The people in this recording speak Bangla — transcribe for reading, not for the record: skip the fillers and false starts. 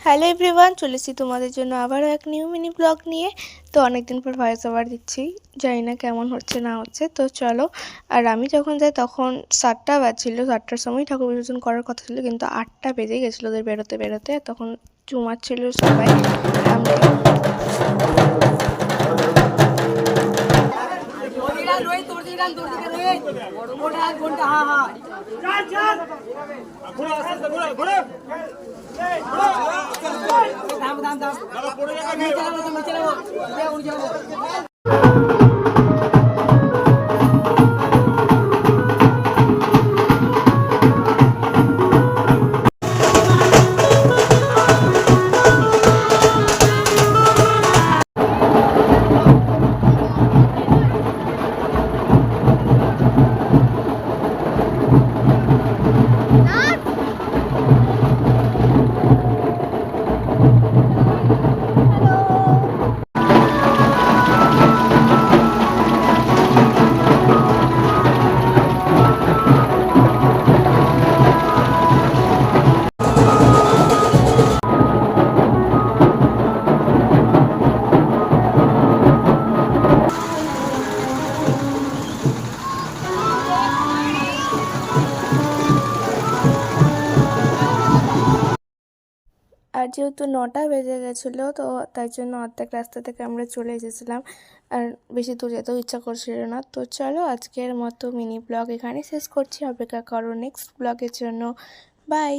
হ্যালো এভরিওয়ান, চলেছি তোমাদের জন্য আবারও এক নিউ মিনি ব্লগ নিয়ে। তো অনেকদিন পর ভয়েস ওভার দিচ্ছি, জানি না কেমন হচ্ছে না হচ্ছে। তো চলো। আর আমি যখন যাই তখন 7টা বাজছিল, 7টার সময় ঠাকুর বিসর্জন করার কথা ছিল, কিন্তু 8টা বেজে গেছিলো ওদের বেরোতে বেরোতে। তখন চুমাচ্ছিল সবাই। আমরা আর যেহেতু 9টা বেজে গেছিলো, তো তাই জন্য অর্ধেক রাস্তা থেকে আমরা চলে এসেছিলাম। আর বেশি দূর যেতেও ইচ্ছা করছিল না। তো চলো, আজকের মতো মিনি ব্লগ এখানে শেষ করছি। অপেক্ষা করো নেক্সট ব্লগের জন্য। বাই।